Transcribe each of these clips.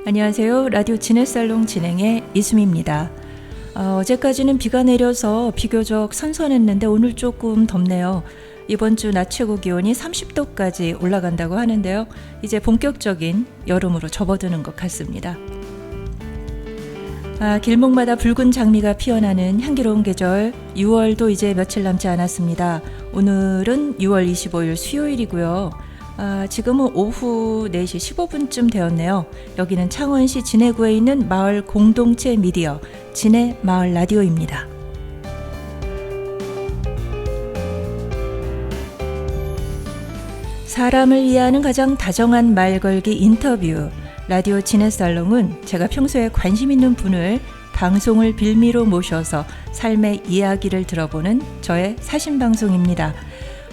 안녕하세요. 라디오 진해살롱 진행의 이수미입니다. 어제까지는 비가 내려서 비교적 선선했는데 오늘 조금 덥네요. 이번 주 낮 최고 기온이 30도까지 올라간다고 하는데요. 이제 본격적인 여름으로 접어드는 것 같습니다. 길목마다 붉은 장미가 피어나는 향기로운 계절 6월도 이제 며칠 남지 않았습니다. 오늘은 6월 25일 수요일이고요. 지금은 오후 4시 15분쯤 되었네요. 여기는 창원시 진해구에 있는 마을 공동체 미디어 진해 마을 라디오입니다. 사람을 이해하는 가장 다정한 말 걸기 인터뷰 라디오 진해살롱은 제가 평소에 관심 있는 분을 방송을 빌미로 모셔서 삶의 이야기를 들어보는 저의 사신방송입니다.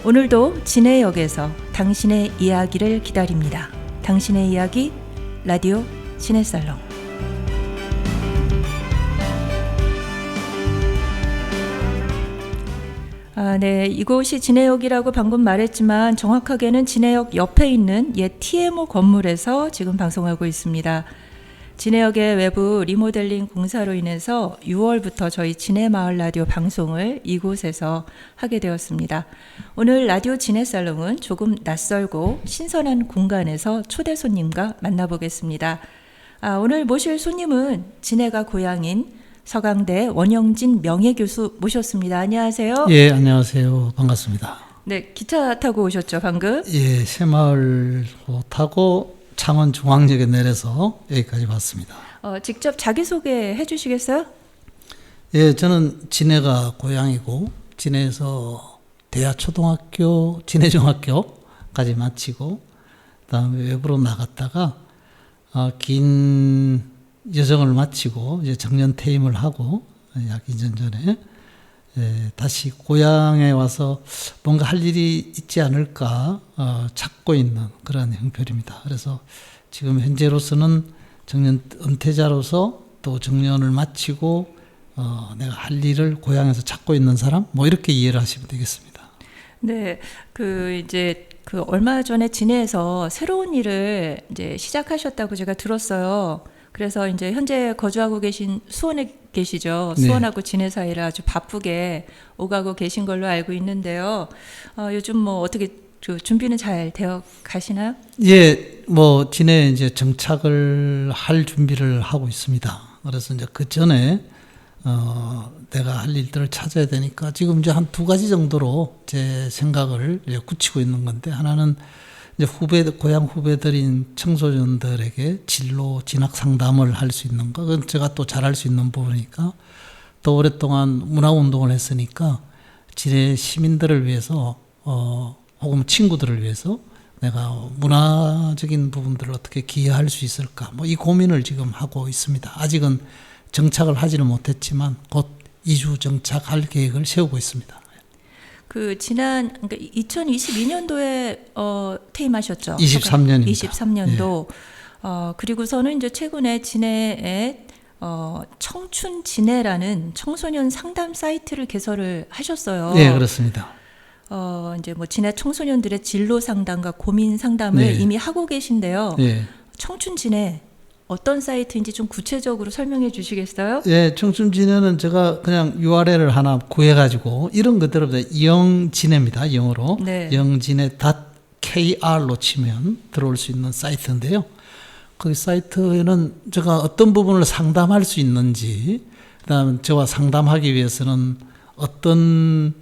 오늘도 진해역에서 당신의 이야기를 기다립니다. 당신의 이야기 라디오 진해살롱. 네, 이곳이 진해역이라고 방금 말했지만 정확하게는 진해역 옆에 있는 옛 TMO 건물에서 지금 방송하고 있습니다. 진해역의 외부 리모델링 공사로 인해서 6월부터 저희 진해마을 라디오 방송을 이곳에서 하게 되었습니다. 오늘 라디오 진해살롱은 조금 낯설고 신선한 공간에서 초대 손님과 만나보겠습니다. 오늘 모실 손님은 진해가 고향인 서강대 원영진 명예교수 모셨습니다. 안녕하세요. 예, 안녕하세요. 반갑습니다. 네, 기차 타고 오셨죠, 방금? 예, 새마을 타고 창원중앙역에 내려서 여기까지 왔습니다. 직접 자기소개 해주시겠어요? 예, 저는 진해가 고향이고 진해에서 대하초등학교, 진해중학교까지 마치고 그다음에 외부로 나갔다가 긴 여정을 마치고 이제 정년 퇴임을 하고 약 2년 전에 다시 고향에 와서 뭔가 할 일이 있지 않을까 찾고 있는 그런 형편입니다. 그래서 지금 현재로서는 정년 은퇴자로서 또 정년을 마치고 내가 할 일을 고향에서 찾고 있는 사람 뭐 이렇게 이해를 하시면 되겠습니다. 네, 이제 얼마 전에 진해에서 새로운 일을 이제 시작하셨다고 제가 들었어요. 그래서 이제 현재 거주하고 계신 수원에 계시죠. 수원하고 진해 사이를 아주 바쁘게 오가고 계신 걸로 알고 있는데요. 요즘 뭐 어떻게 준비는 잘 되어 가시나요? 예, 뭐 진해 이제 정착을 할 준비를 하고 있습니다. 그래서 이제 그 전에 내가 할 일들을 찾아야 되니까 지금 이제 한 두 가지 정도로 제 생각을 이제 굳히고 있는 건데, 하나는 이제 고향 후배들인 청소년들에게 진로 진학 상담을 할 수 있는 거, 그건 제가 또 잘할 수 있는 부분이니까, 또 오랫동안 문화운동을 했으니까 진해 시민들을 위해서 혹은 친구들을 위해서 내가 문화적인 부분들을 어떻게 기여할 수 있을까, 뭐 이 고민을 지금 하고 있습니다. 아직은 정착을 하지는 못했지만 곧 이주 정착할 계획을 세우고 있습니다. 그러니까 2022년도에 퇴임하셨죠? 23년입니다. 23년도. 예. 그리고서는 이제 최근에 진해에 청춘 진해라는 청소년 상담 사이트를 개설을 하셨어요. 네, 그렇습니다. 이제 뭐 진해 청소년들의 진로 상담과 고민 상담을 네. 이미 하고 계신데요. 네. 청춘 진해 어떤 사이트인지 좀 구체적으로 설명해 주시겠어요? 예, 청춘 진해는 제가 그냥 URL을 하나 구해가지고 이런 것대로 영진해입니다. 영어로. 네. 영진해.kr로 치면 들어올 수 있는 사이트인데요. 그 사이트에는 제가 어떤 부분을 상담할 수 있는지, 그다음에 저와 상담하기 위해서는 어떤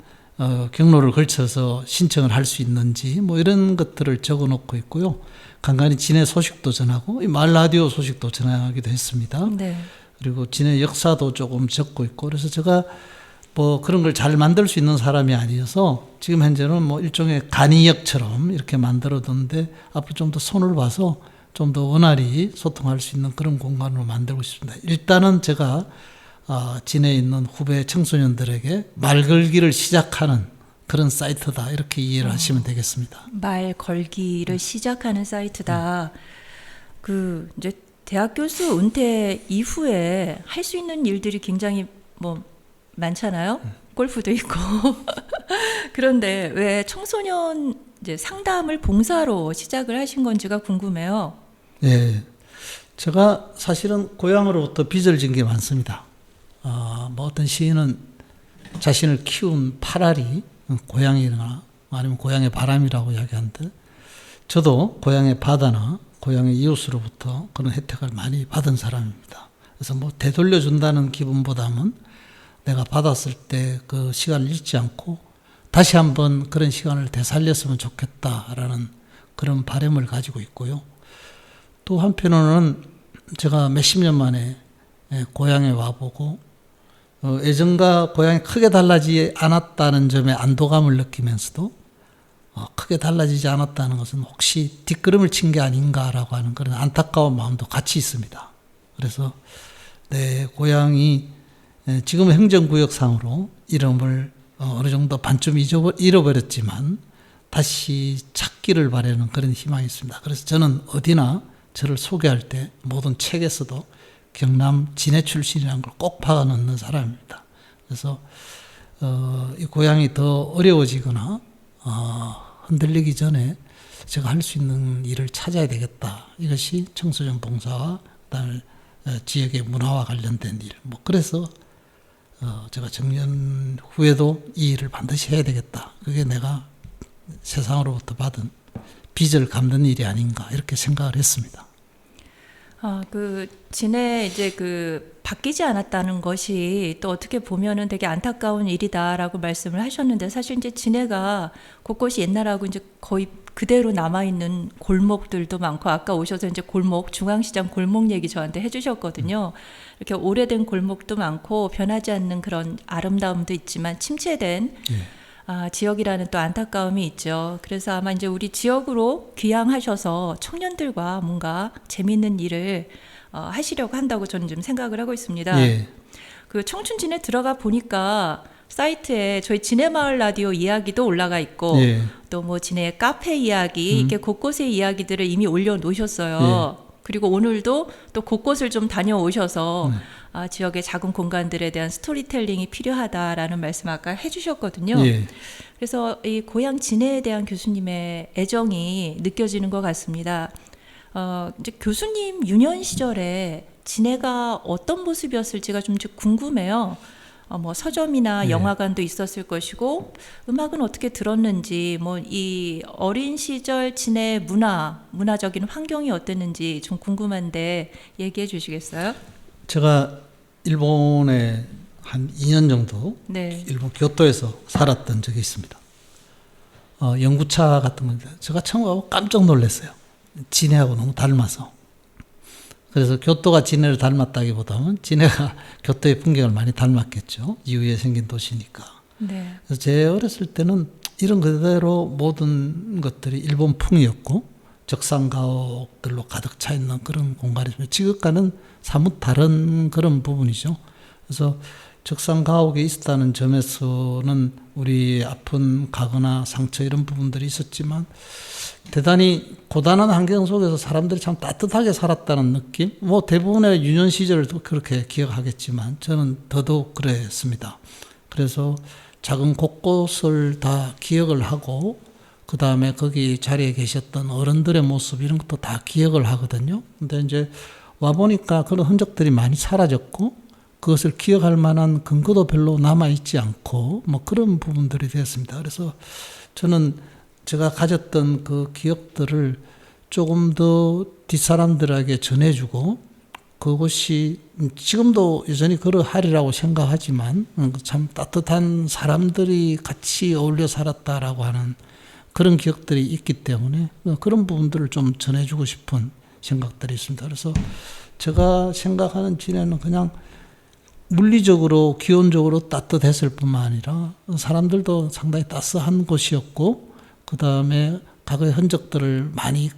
경로를 걸쳐서 신청을 할 수 있는지 뭐 이런 것들을 적어 놓고 있고요. 간간히 진해 소식도 전하고 마을 라디오 소식도 전하기도 했습니다. 네. 그리고 진해 역사도 조금 적고 있고, 그래서 제가 뭐 그런 걸 잘 만들 수 있는 사람이 아니어서 지금 현재는 뭐 일종의 간이역처럼 이렇게 만들어뒀는데, 앞으로 좀 더 손을 봐서 좀 더 원활히 소통할 수 있는 그런 공간으로 만들고 싶습니다. 일단은 제가 진해에 있는 후배 청소년들에게 말 걸기를 시작하는 그런 사이트다, 이렇게 이해를 하시면 되겠습니다. 말 걸기를 시작하는 사이트다. 이제 대학 교수 은퇴 이후에 할 수 있는 일들이 굉장히 뭐 많잖아요. 골프도 있고. 그런데 왜 청소년 이제 상담을 봉사로 시작을 하신 건지가 궁금해요. 예. 제가 사실은 고향으로부터 빚을 진 게 많습니다. 뭐 어떤 시인은 자신을 키운 파라리, 고향이나 아니면 고향의 바람이라고 이야기하는데, 저도 고향의 바다나 고향의 이웃으로부터 그런 혜택을 많이 받은 사람입니다. 그래서 뭐 되돌려준다는 기분보다는 내가 받았을 때 그 시간을 잊지 않고 다시 한번 그런 시간을 되살렸으면 좋겠다라는 그런 바람을 가지고 있고요. 또 한편으로는 제가 몇십 년 만에 고향에 와보고 예전과 고향이 크게 달라지지 않았다는 점에 안도감을 느끼면서도 크게 달라지지 않았다는 것은 혹시 뒷걸음을 친 게 아닌가라고 하는 그런 안타까운 마음도 같이 있습니다. 그래서 내 고향이 지금 행정구역상으로 이름을 어느 정도 반쯤 잃어버렸지만 다시 찾기를 바라는 그런 희망이 있습니다. 그래서 저는 어디나 저를 소개할 때 모든 책에서도 경남 진해 출신이라는 걸 꼭 박아 넣는 사람입니다. 그래서 이 고향이 더 어려워지거나 흔들리기 전에 제가 할 수 있는 일을 찾아야 되겠다. 이것이 청소년 봉사와 그다음에 지역의 문화와 관련된 일. 뭐 그래서 제가 정년 후에도 이 일을 반드시 해야 되겠다. 그게 내가 세상으로부터 받은 빚을 갚는 일이 아닌가 이렇게 생각을 했습니다. 그 진해 이제 그 바뀌지 않았다는 것이 또 어떻게 보면은 되게 안타까운 일이다라고 말씀을 하셨는데, 사실 이제 진해가 곳곳이 옛날하고 이제 거의 그대로 남아 있는 골목들도 많고, 아까 오셔서 이제 골목 중앙시장 골목 얘기 저한테 해주셨거든요. 이렇게 오래된 골목도 많고 변하지 않는 그런 아름다움도 있지만 침체된 지역이라는 또 안타까움이 있죠. 그래서 아마 이제 우리 지역으로 귀향하셔서 청년들과 뭔가 재미있는 일을 하시려고 한다고 저는 좀 생각을 하고 있습니다. 예. 그 청춘진에 들어가 보니까 사이트에 저희 진해마을 라디오 이야기도 올라가 있고, 예. 또 뭐 진해 카페 이야기, 이렇게 곳곳의 이야기들을 이미 올려놓으셨어요. 그리고 오늘도 또 곳곳을 좀 다녀오셔서 지역의 작은 공간들에 대한 스토리텔링이 필요하다라는 말씀 아까 해주셨거든요. 예. 그래서 이 고향 진해에 대한 교수님의 애정이 느껴지는 것 같습니다. 이제 교수님 유년 시절에 진해가 어떤 모습이었을지가 좀 궁금해요. 뭐 서점이나 영화관도 있었을 것이고, 음악은 어떻게 들었는지, 뭐 이 어린 시절 진해 문화적인 환경이 어땠는지 좀 궁금한데 얘기해 주시겠어요? 제가 일본에 한 2년 정도 네. 일본 교토에서 살았던 적이 있습니다. 연구차 같은 건데 제가 처음 가고 깜짝 놀랐어요. 진해하고 너무 닮아서. 그래서 교토가 진해를 닮았다기보다는 진해가 교토의 풍경을 많이 닮았겠죠. 이후에 생긴 도시니까. 네. 그래서 제 어렸을 때는 이런 그대로 모든 것들이 일본풍이었고 적산가옥들로 가득 차 있는 그런 공간이죠. 지금과는 사뭇 다른 그런 부분이죠. 그래서 적산가옥에 있었다는 점에서는 우리 아픈 가거나 상처 이런 부분들이 있었지만 대단히 고단한 환경 속에서 사람들이 참 따뜻하게 살았다는 느낌? 뭐 대부분의 유년 시절도 그렇게 기억하겠지만 저는 더더욱 그랬습니다. 그래서 작은 곳곳을 다 기억을 하고 그 다음에 거기 자리에 계셨던 어른들의 모습 이런 것도 다 기억을 하거든요. 근데 이제 와보니까 그런 흔적들이 많이 사라졌고 그것을 기억할 만한 근거도 별로 남아있지 않고 뭐 그런 부분들이 되었습니다. 그래서 저는 제가 가졌던 그 기억들을 조금 더 뒷사람들에게 전해주고 그것이 지금도 여전히 그러하리라고 생각하지만 참 따뜻한 사람들이 같이 어울려 살았다라고 하는 그런 기억들이 있기 때문에 그런 부분들을 좀 전해주고 싶은 생각들이 있습니다. 그래서 제가 생각하는 진해는 그냥 물리적으로 기온적으로 따뜻했을 뿐만 아니라 사람들도 상당히 따스한 곳이었고 그 다음에 과거의 흔적들을 많이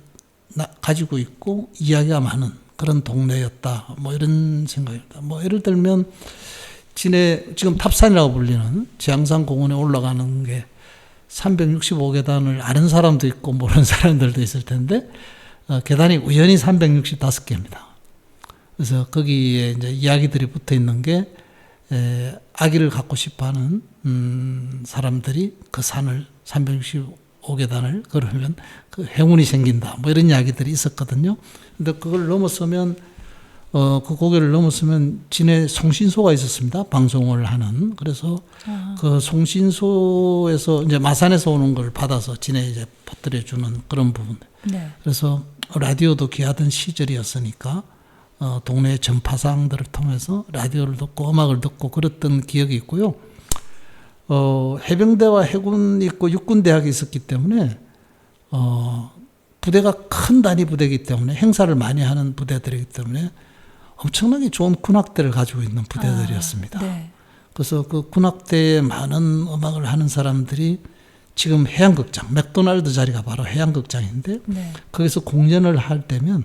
가지고 있고 이야기가 많은 그런 동네였다. 뭐 이런 생각입니다. 뭐 예를 들면 진해 지금 탑산이라고 불리는 지향산 공원에 올라가는 게 365계단을 아는 사람도 있고 모르는 사람들도 있을 텐데 계단이 우연히 365개입니다. 그래서 거기에 이제 이야기들이 붙어 있는 게 아기를 갖고 싶어하는 사람들이 그 산을 365계단을 걸으면 그 행운이 생긴다. 뭐 이런 이야기들이 있었거든요. 근데 그걸 넘어서면 그 고개를 넘었으면 진해 송신소가 있었습니다. 방송을 하는. 그래서 그 송신소에서 이제 마산에서 오는 걸 받아서 진해에 이제 퍼뜨려주는 그런 부분. 네. 그래서 라디오도 귀하던 시절이었으니까 동네 전파상들을 통해서 라디오를 듣고 음악을 듣고 그랬던 기억이 있고요. 해병대와 해군 있고 육군대학이 있었기 때문에 부대가 큰 단위 부대이기 때문에 행사를 많이 하는 부대들이기 때문에 엄청나게 좋은 군악대를 가지고 있는 부대들이었습니다. 네. 그래서 그 군악대에 많은 음악을 하는 사람들이 지금 해양극장, 맥도날드 자리가 바로 해양극장인데 네. 거기서 공연을 할 때면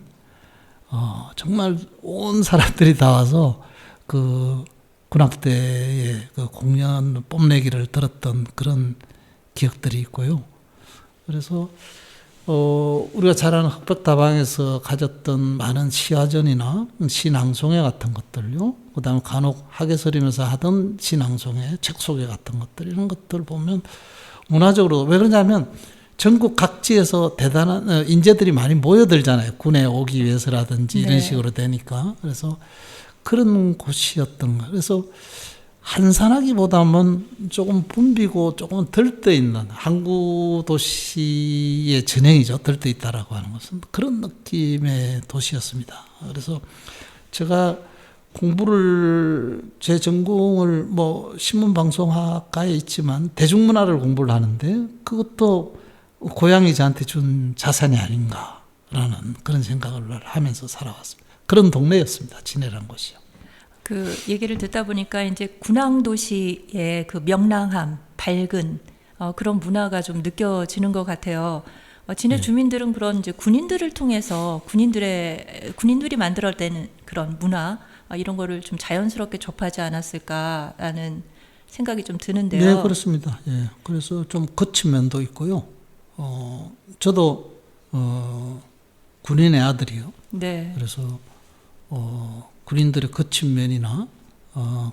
정말 온 사람들이 다 와서 그 군악대의 그 공연 뽐내기를 들었던 그런 기억들이 있고요. 그래서 우리가 잘 아는 흑백다방에서 가졌던 많은 시화전이나 시낭송회 같은 것들요. 그 다음에 간혹 학예설이면서 하던 시낭송회, 책 소개 같은 것들, 이런 것들 보면 문화적으로, 왜 그러냐면 전국 각지에서 대단한 인재들이 많이 모여들잖아요. 군에 오기 위해서라든지 이런 네. 식으로 식으로 되니까. 그래서 그런 곳이었던 거. 그래서 한산하기보다는 조금 붐비고 조금 들떠있는 항구 도시의 전형이죠. 들떠있다라고 하는 것은 그런 느낌의 도시였습니다. 그래서 제가 공부를, 제 전공을 뭐 신문방송학과에 있지만 대중문화를 공부를 하는데 그것도 고향이 저한테 준 자산이 아닌가라는 그런 생각을 하면서 살아왔습니다. 그런 동네였습니다. 진해라는 곳이요. 그 얘기를 듣다 보니까 이제 군항 도시의 그 명랑함, 밝은 그런 문화가 좀 느껴지는 것 같아요. 진해 주민들은 그런 이제 군인들을 통해서 군인들이 만들어내는 그런 문화 이런 거를 좀 자연스럽게 접하지 않았을까라는 생각이 좀 드는데요. 네, 그렇습니다. 예. 그래서 좀 거친 면도 있고요. 저도 군인의 아들이요. 네. 그래서 군인들의 거친 면이나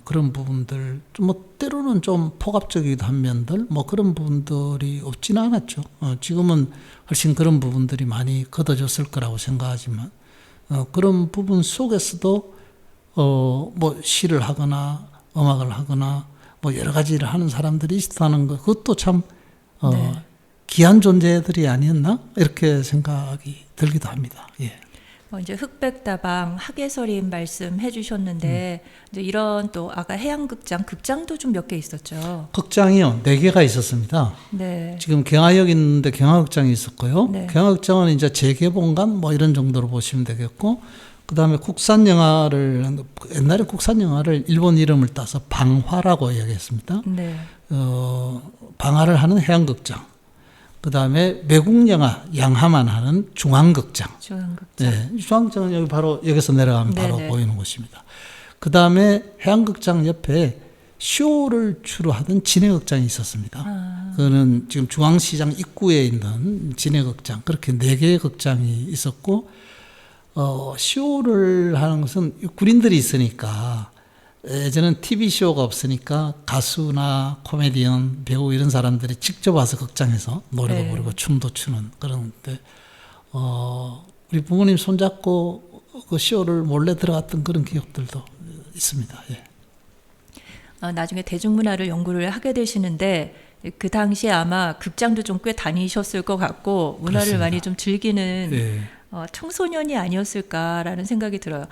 그런 부분들, 뭐 때로는 좀 폭압적이기도 한 면들, 뭐 그런 부분들이 없지는 않았죠. 지금은 훨씬 그런 부분들이 많이 걷어졌을 거라고 생각하지만 그런 부분 속에서도 뭐 시를 하거나 음악을 하거나 뭐 여러 가지를 하는 사람들이 있다는 것, 그것도 참 네. 귀한 존재들이 아니었나 이렇게 생각이 들기도 합니다. 예. 이제 흑백다방 학예설임 말씀해 주셨는데 이제 이런 또 아까 극장도 좀 몇 개 있었죠. 극장이요, 4개가 있었습니다. 네. 지금 경하역 있는데 경하극장이 있었고요. 네. 경하극장은 이제 재개봉관 뭐 이런 정도로 보시면 되겠고, 그 다음에 옛날에 국산 영화를 일본 이름을 따서 방화라고 이야기했습니다. 네. 방화를 하는 해양극장. 그 다음에 외국 영화 양화만 하는 중앙극장. 중앙극장. 네, 중앙극장은 여기 바로 여기서 내려가면 바로 네네. 보이는 곳입니다. 그 다음에 해양극장 옆에 쇼를 주로 하던 진해극장이 있었습니다. 그거는 지금 중앙시장 입구에 있는 진해극장, 그렇게 4개의 극장이 있었고, 쇼를 하는 것은 군인들이 있으니까, 예전엔 TV쇼가 없으니까 가수나 코미디언, 배우 이런 사람들이 직접 와서 극장에서 노래도 네. 부르고 춤도 추는 그런데, 우리 부모님 손잡고 그 쇼를 몰래 들어갔던 그런 기억들도 있습니다. 예. 나중에 대중문화를 연구를 하게 되시는데 그 당시에 아마 극장도 좀 꽤 다니셨을 것 같고 문화를 그렇습니다. 많이 좀 즐기는 예. 청소년이 아니었을까라는 생각이 들어요.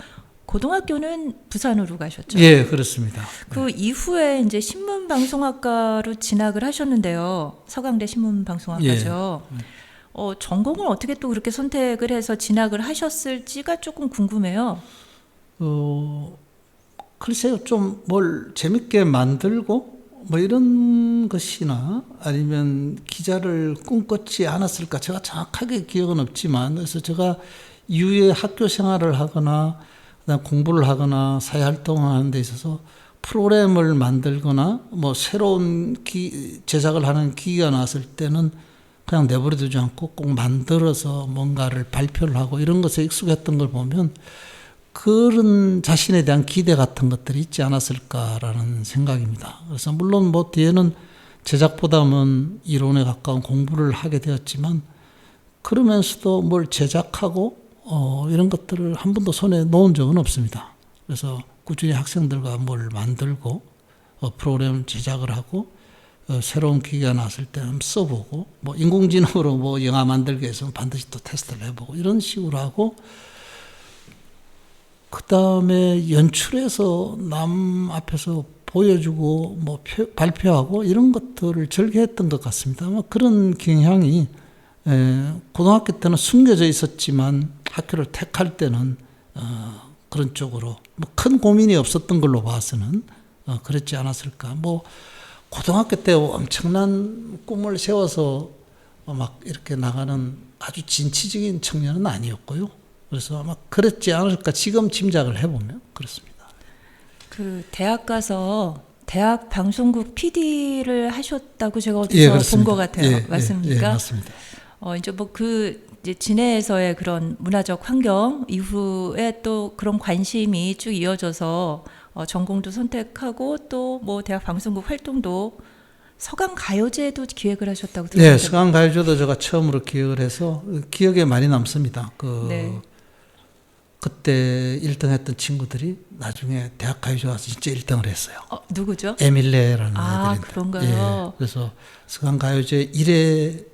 고등학교는 부산으로 가셨죠? 예, 그렇습니다. 그 이후에 이제 신문방송학과로 진학을 하셨는데요. 서강대 신문방송학과죠. 전공을 어떻게 또 그렇게 선택을 해서 진학을 하셨을지가 조금 궁금해요. 글쎄요, 좀 뭘 재밌게 만들고 뭐 이런 것이나 아니면 기자를 꿈꿨지 않았을까, 제가 정확하게 기억은 없지만, 그래서 제가 이후에 학교 생활을 하거나 그다음 공부를 하거나 사회활동을 하는 데 있어서 프로그램을 만들거나 뭐 새로운 제작을 하는 기기가 나왔을 때는 그냥 내버려 두지 않고 꼭 만들어서 뭔가를 발표를 하고 이런 것에 익숙했던 걸 보면 그런 자신에 대한 기대 같은 것들이 있지 않았을까라는 생각입니다. 그래서 물론 뭐 뒤에는 제작보다는 이론에 가까운 공부를 하게 되었지만, 그러면서도 뭘 제작하고 이런 것들을 한 번도 손에 놓은 적은 없습니다. 그래서 꾸준히 학생들과 뭘 만들고 프로그램 제작을 하고 새로운 기계가 나왔을 때 한번 써보고 뭐 인공지능으로 뭐 영화 만들기 위해서는 반드시 또 테스트를 해보고 이런 식으로 하고 그 다음에 연출해서 남 앞에서 보여주고 뭐 발표하고 이런 것들을 즐겨했던 것 같습니다. 아마 그런 경향이 고등학교 때는 숨겨져 있었지만 학교를 택할 때는 그런 쪽으로 뭐 큰 고민이 없었던 걸로 봐서는 그랬지 않았을까. 뭐 고등학교 때 엄청난 꿈을 세워서 막 이렇게 나가는 아주 진취적인 청년은 아니었고요. 그래서 아마 그랬지 않을까 지금 짐작을 해보면 그렇습니다. 그 대학 가서 대학 방송국 PD를 하셨다고 제가 어디서 본 것 같아요. 맞습니까? 예, 맞습니다. 이제 뭐 이제 진해에서의 그런 문화적 환경 이후에 또 그런 관심이 쭉 이어져서 전공도 선택하고 또 뭐 대학 방송국 활동도 서강 가요제도 기획을 하셨다고 들었는데. 네, 서강 가요제도 제가 처음으로 기획을 해서 기억에 많이 남습니다. 네. 그때 1등 했던 친구들이 나중에 대학 가요제 와서 진짜 1등을 했어요. 누구죠? 에밀레라는 애들인데. 그런가요? 예, 그래서 서강 가요제 1회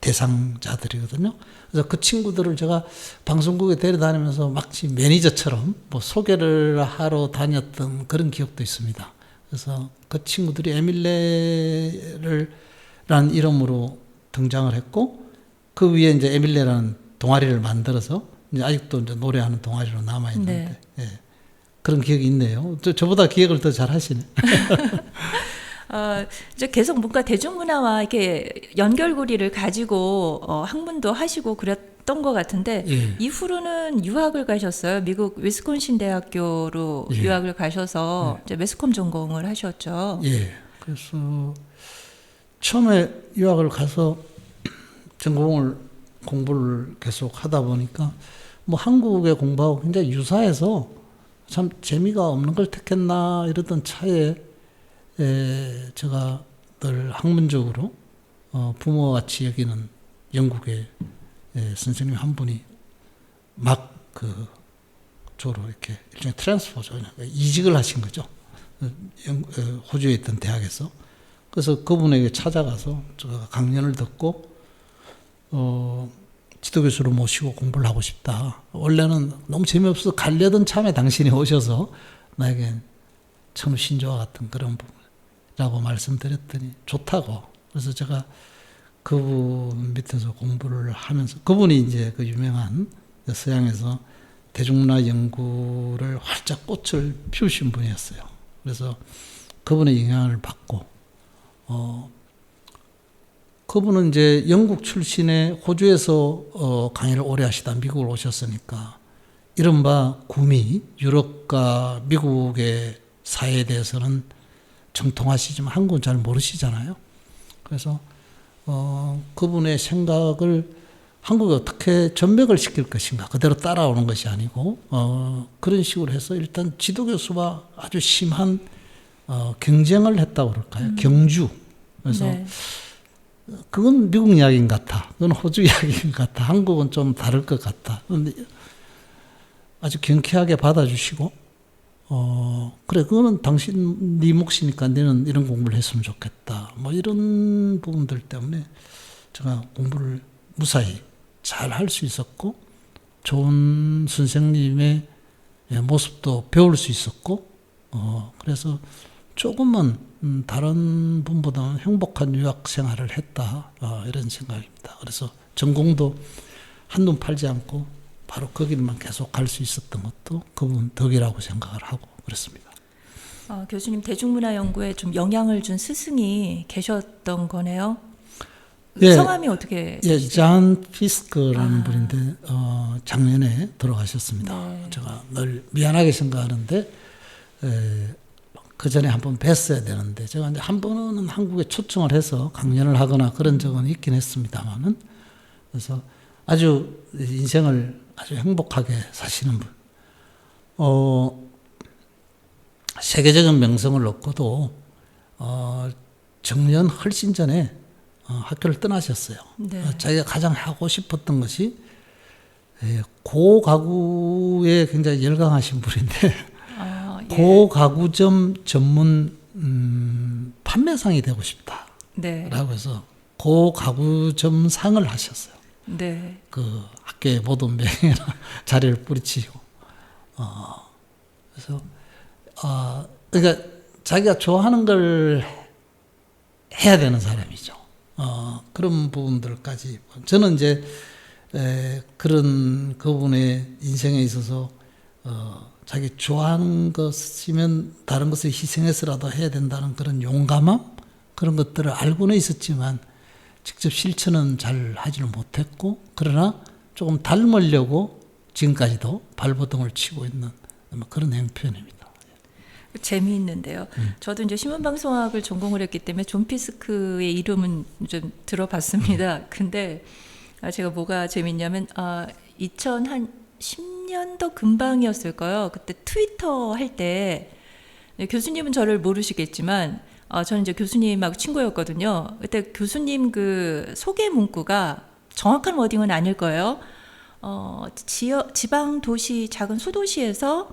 대상자들이거든요. 그래서 그 친구들을 제가 방송국에 데려다니면서 마치 매니저처럼 뭐 소개를 하러 다녔던 그런 기억도 있습니다. 그래서 그 친구들이 에밀레라는 이름으로 등장을 했고 그 위에 이제 에밀레라는 동아리를 만들어서 이제 아직도 이제 노래하는 동아리로 남아 있는데 예, 그런 기억이 있네요. 저보다 기억을 더 잘 하시네. 이제 계속 뭔가 대중문화와 이렇게 연결고리를 가지고 학문도 하시고 그랬던 것 같은데 예. 이후로는 유학을 가셨어요. 미국 위스콘신 대학교로 예. 유학을 가셔서 이제 매스컴 전공을 하셨죠. 예. 그래서 처음에 유학을 가서 공부를 계속 하다 보니까 뭐 한국의 공부하고 굉장히 유사해서 참 재미가 없는 걸 택했나 이러던 차에 제가 늘 학문적으로 부모와 같이 여기는 영국의 선생님 한 분이 막 조로 이렇게 일종의 트랜스퍼죠. 이직을 하신 거죠. 호주에 있던 대학에서. 그래서 그분에게 찾아가서 제가 강연을 듣고 지도교수를 모시고 공부를 하고 싶다. 원래는 너무 재미없어서 가려던 참에 당신이 오셔서 나에게 참 신조와 같은 그런 부분이라고 말씀드렸더니 좋다고. 그래서 제가 그분 밑에서 공부를 하면서 그분이 이제 그 유명한 서양에서 대중문화 연구를 활짝 꽃을 피우신 분이었어요. 그래서 그분의 영향을 받고 그분은 이제 영국 출신의 호주에서 강의를 오래 하시다 미국을 오셨으니까 이른바 구미, 유럽과 미국의 사회에 대해서는 정통하시지만 한국은 잘 모르시잖아요. 그래서 그분의 생각을 한국에 어떻게 전맥을 시킬 것인가 그대로 따라오는 것이 아니고 그런 식으로 해서 일단 지도교수와 아주 심한 경쟁을 했다고 그럴까요? 경주. 그래서 네. 그건 미국 이야기인 것 같아. 그건 호주 이야기인 것 같아. 한국은 좀 다를 것 같다. 그런데 아주 경쾌하게 받아주시고, 그래, 그거는 당신, 네 몫이니까 너는 이런 공부를 했으면 좋겠다. 뭐 이런 부분들 때문에 제가 공부를 무사히 잘 할 수 있었고, 좋은 선생님의 모습도 배울 수 있었고, 그래서 조금은 다른 분보다는 행복한 유학 생활을 했다 이런 생각입니다. 그래서 전공도 한눈 팔지 않고 바로 거기만 계속 갈 수 있었던 것도 그분 덕이라고 생각을 하고 그렇습니다. 교수님 대중문화 연구에 좀 영향을 준 스승이 계셨던 거네요. 예, 성함이 어떻게? 예, 잔 피스커라는 분인데 작년에 돌아가셨습니다. 네. 제가 늘 미안하게 생각하는데 그 전에 한번 뵀어야 되는데 제가 이제 한 번은 한국에 초청을 해서 강연을 하거나 그런 적은 있긴 했습니다만은 그래서 아주 인생을 아주 행복하게 사시는 분. 세계적인 명성을 얻고도 정년 훨씬 전에 학교를 떠나셨어요. 네. 자기가 가장 하고 싶었던 것이 고 가구에 굉장히 열광하신 분인데 예. 고 가구점 전문 판매상이 되고 싶다라고 네. 해서 고 가구점 상을 하셨어요. 네. 그 학교의 모든 명예나 자리를 뿌리치고 그래서 그러니까 자기가 좋아하는 걸 해야 되는 사람이죠. 그런 부분들까지 저는 이제 그런 그분의 인생에 있어서 자기 좋아하는 것이면 다른 것을 희생해서라도 해야 된다는 그런 용감함 그런 것들을 알고는 있었지만 직접 실천은 잘 하지는 못했고 그러나 조금 닮으려고 지금까지도 발버둥을 치고 있는 그런 행편입니다. 재미있는데요. 저도 이제 신문방송학을 전공을 했기 때문에 존 피스크의 이름은 좀 들어봤습니다. 근데 제가 뭐가 재밌냐면 2010년도 금방이었을 거예요. 그때 트위터 할 때 교수님은 저를 모르시겠지만 저는 이제 교수님하고 친구였거든요. 그때 교수님 그 소개 문구가 정확한 워딩은 아닐 거예요. 지방 도시 작은 소도시에서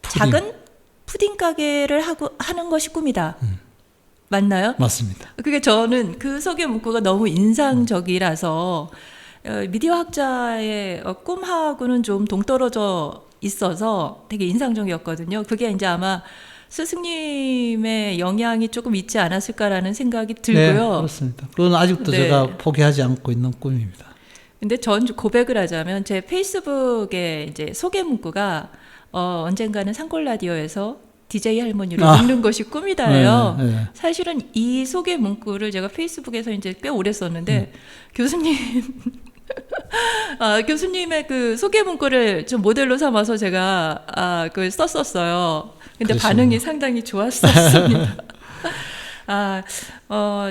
작은 푸딩 가게를 하는 것이 꿈이다. 맞나요? 맞습니다. 그게 저는 그 소개 문구가 너무 인상적이라서 미디어 학자의 꿈하고는 좀 동떨어져 있어서 되게 인상적이었거든요. 그게 이제 아마 스승님의 영향이 조금 있지 않았을까라는 생각이 들고요. 네, 그렇습니다. 그건 아직도 네. 제가 포기하지 않고 있는 꿈입니다. 근데 전 고백을 하자면 제 페이스북에 이제 소개 문구가 언젠가는 산골 라디오에서 DJ 할머니로 읽는 것이 꿈이다예요. 네, 네. 사실은 이 소개 문구를 제가 페이스북에서 이제 꽤 오래 썼는데 교수님 교수님의 그 소개 문구를 좀 모델로 삼아서 제가 그걸 썼었어요. 근데 그러시구나. 반응이 상당히 좋았었습니다.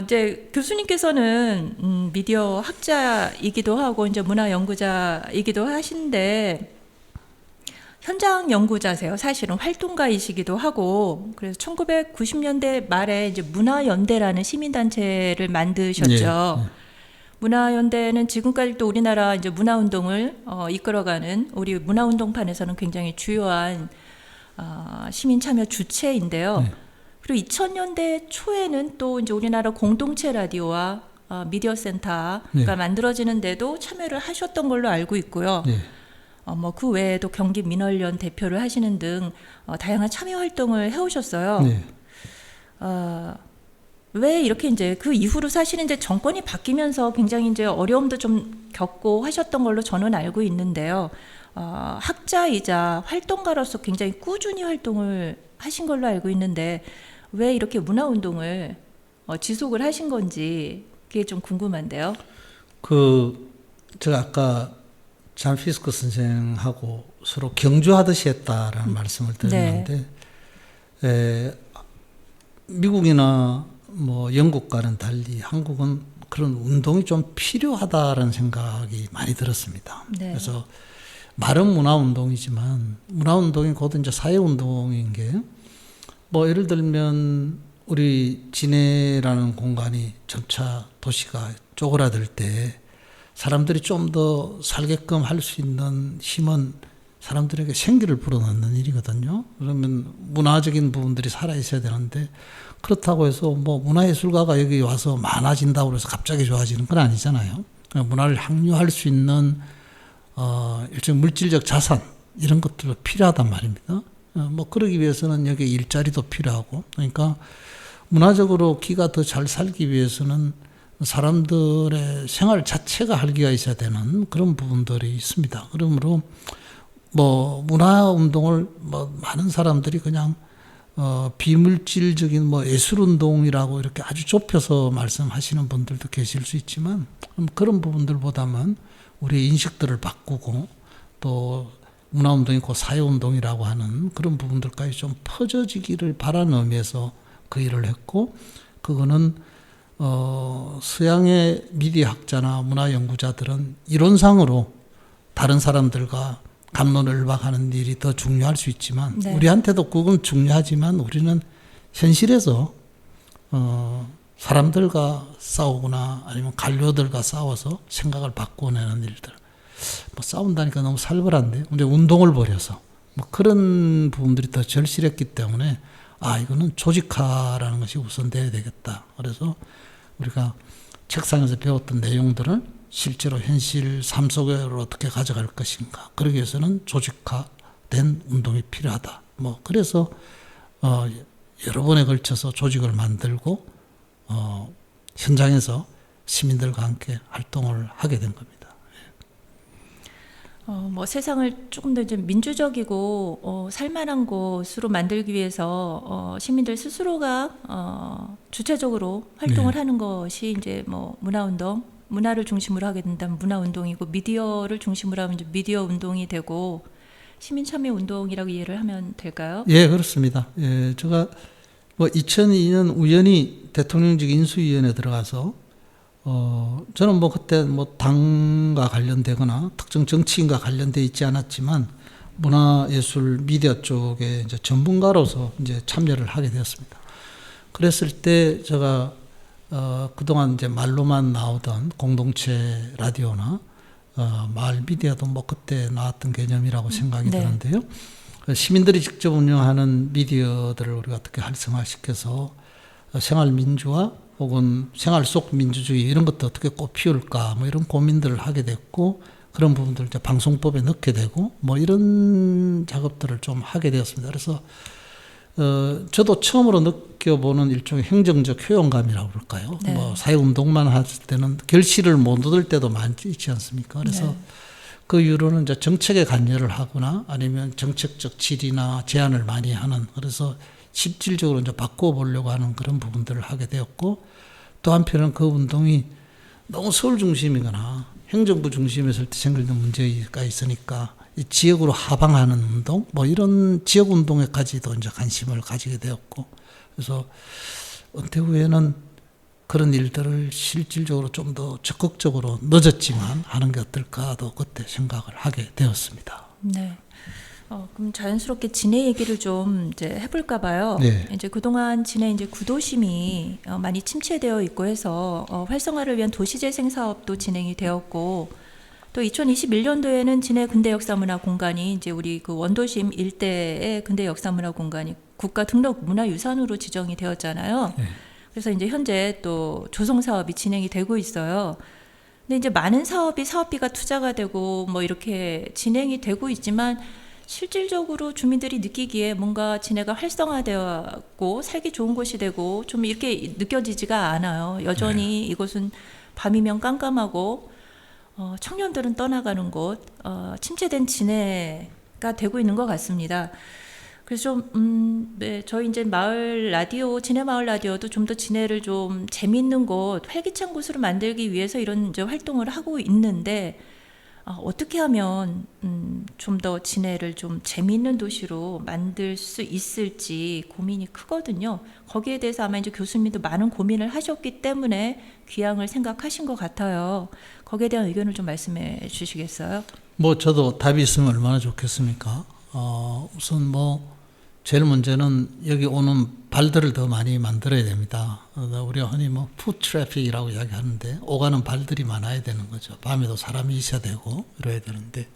이제 교수님께서는 미디어 학자이기도 하고 이제 문화 연구자이기도 하신데 현장 연구자세요. 사실은 활동가이시기도 하고 그래서 1990년대 말에 이제 문화연대라는 시민단체를 만드셨죠. 문화연대는 지금까지도 우리나라 이제 문화운동을 이끌어가는 우리 문화운동판에서는 굉장히 주요한 시민 참여 주체인데요. 그리고 2000년대 초에는 또 이제 우리나라 공동체 라디오와 미디어 센터가 만들어지는데도 참여를 하셨던 걸로 알고 있고요. 뭐 그 외에도 경기 민원련 대표를 하시는 등 다양한 참여 활동을 해오셨어요. 왜 이렇게 이제 그 이후로 사실은 이제 정권이 바뀌면서 굉장히 이제 어려움도 좀 겪고 하셨던 걸로 저는 알고 있는데요. 학자이자 활동가로서 굉장히 꾸준히 활동을 하신 걸로 알고 있는데 왜 이렇게 문화운동을 지속을 하신 건지 그게 좀 궁금한데요. 제가 아까 잔 피스크 선생하고 서로 경주하듯이 했다라는 말씀을 드렸는데 미국이나 뭐 영국과는 달리 한국은 그런 운동이 좀 필요하다라는 생각이 많이 들었습니다. 그래서 말은 문화운동이지만 문화운동이 곧 이제 사회운동인 게 뭐 예를 들면 우리 진해라는 공간이 점차 도시가 쪼그라들 때 사람들이 좀 더 살게끔 할 수 있는 힘은 사람들에게 생기를 불어넣는 일이거든요. 그러면 문화적인 부분들이 살아있어야 되는데 그렇다고 해서 뭐 문화예술가가 여기 와서 많아진다고 해서 갑자기 좋아지는 건 아니잖아요. 문화를 향유할 수 있는 일종의 물질적 자산 이런 것들도 필요하단 말입니다. 뭐 그러기 위해서는 여기 일자리도 필요하고 그러니까 문화적으로 기가 더 잘 살기 위해서는 사람들의 생활 자체가 활기가 있어야 되는 그런 부분들이 있습니다. 그러므로 뭐 문화운동을 뭐 많은 사람들이 그냥 비물질적인 뭐 예술운동이라고 이렇게 아주 좁혀서 말씀하시는 분들도 계실 수 있지만 그런 부분들보다는 우리의 인식들을 바꾸고 또 문화운동이 곧 사회운동이라고 하는 그런 부분들까지 좀 퍼져지기를 바라는 의미에서 그 일을 했고 그거는 서양의 미디어 학자나 문화 연구자들은 이론상으로 다른 사람들과 갑론을박하는 일이 더 중요할 수 있지만 우리한테도 그건 중요하지만 우리는 현실에서 사람들과 싸우거나 아니면 관료들과 싸워서 생각을 바꿔내는 일들 뭐 싸운다니까 너무 살벌한데 이제 운동을 벌여서 뭐 그런 부분들이 더 절실했기 때문에 이거는 조직화라는 것이 우선돼야 되겠다. 그래서 우리가 책상에서 배웠던 내용들을 실제로 현실 삶 속으로 어떻게 가져갈 것인가. 그러기 위해서는 조직화된 운동이 필요하다. 뭐 그래서 여러 번에 걸쳐서 조직을 만들고 현장에서 시민들과 함께 활동을 하게 된 겁니다. 뭐 세상을 조금 더 이제 민주적이고 살만한 곳으로 만들기 위해서 시민들 스스로가 주체적으로 활동을 네. 하는 것이 이제 뭐 문화운동, 문화를 중심으로 하게 된다면 문화운동이고 미디어를 중심으로 하면 이제 미디어 운동이 되고 시민 참여 운동이라고 이해를 하면 될까요? 예, 그렇습니다. 예, 제가 뭐 2002년 우연히 대통령직 인수위원회에 들어가서 저는 뭐 그때 뭐 당과 관련되거나 특정 정치인과 관련돼 있지 않았지만 문화예술 미디어 쪽에 이제 전문가로서 이제 참여를 하게 되었습니다. 그랬을 때 제가 그동안 이제 말로만 나오던 공동체 라디오나 마을 미디어도 뭐 그때 나왔던 개념이라고 생각이 네. 드는데요. 시민들이 직접 운영하는 미디어들을 우리가 어떻게 활성화시켜서 생활 민주화 혹은 생활 속 민주주의 이런 것도 어떻게 꽃피울까 뭐 이런 고민들을 하게 됐고 그런 부분들을 이제 방송법에 넣게 되고 뭐 이런 작업들을 좀 하게 되었습니다. 그래서 저도 처음으로 느껴보는 일종의 행정적 효용감이라고 그럴까요? 네. 뭐 사회운동만 할 때는 결실을 못 얻을 때도 많이 있지 않습니까? 그래서 네. 그 이후로는 이제 정책에 관여를 하거나 아니면 정책적 질의나 제안을 많이 하는 그래서 실질적으로 이제 바꾸어 보려고 하는 그런 부분들을 하게 되었고 또 한편은 그 운동이 너무 서울 중심이거나 행정부 중심에서 생기는 문제가 있으니까 이 지역으로 하방하는 운동 뭐 이런 지역 운동에까지도 이제 관심을 가지게 되었고 그래서 은퇴 후에는 그런 일들을 실질적으로 좀 더 적극적으로 늦었지만 하는 게 어떨까도 그때 생각을 하게 되었습니다. 네. 그럼 자연스럽게 진해 얘기를 좀 이제 해볼까 봐요. 네. 이제 그동안 진해 이제 구도심이 많이 침체되어 있고 해서 활성화를 위한 도시재생 사업도 진행이 되었고 또 2021년도에는 진해 근대역사문화 공간이 이제 우리 그 원도심 일대의 근대역사문화 공간이 국가 등록 문화유산으로 지정이 되었잖아요. 네. 그래서 이제 현재 또 조성 사업이 진행이 되고 있어요. 근데 이제 많은 사업비가 투자가 되고 뭐 이렇게 진행이 되고 있지만 실질적으로 주민들이 느끼기에 뭔가 진해가 활성화되었고 살기 좋은 곳이 되고 좀 이렇게 느껴지지가 않아요. 여전히 이곳은 밤이면 깜깜하고 청년들은 떠나가는 곳, 침체된 진해가 되고 있는 것 같습니다. 그래서 네, 저희 이제 마을 라디오, 진해 마을 라디오도 좀 더 진해를 좀 재미있는 곳, 활기찬 곳으로 만들기 위해서 이런 이제 활동을 하고 있는데 어떻게 하면 좀 더 진해를 좀 재미있는 도시로 만들 수 있을지 고민이 크거든요. 거기에 대해서 아마 이제 교수님도 많은 고민을 하셨기 때문에 귀향을 생각하신 것 같아요. 거기에 대한 의견을 좀 말씀해 주시겠어요? 뭐 저도 답이 있으면 얼마나 좋겠습니까? 우선 뭐 제일 문제는 여기 오는 발들을 더 많이 만들어야 됩니다. 우리가 흔히 뭐 푸드 트래픽이라고 이야기하는데 오가는 발들이 많아야 되는 거죠. 밤에도 사람이 있어야 되고 이래야 되는데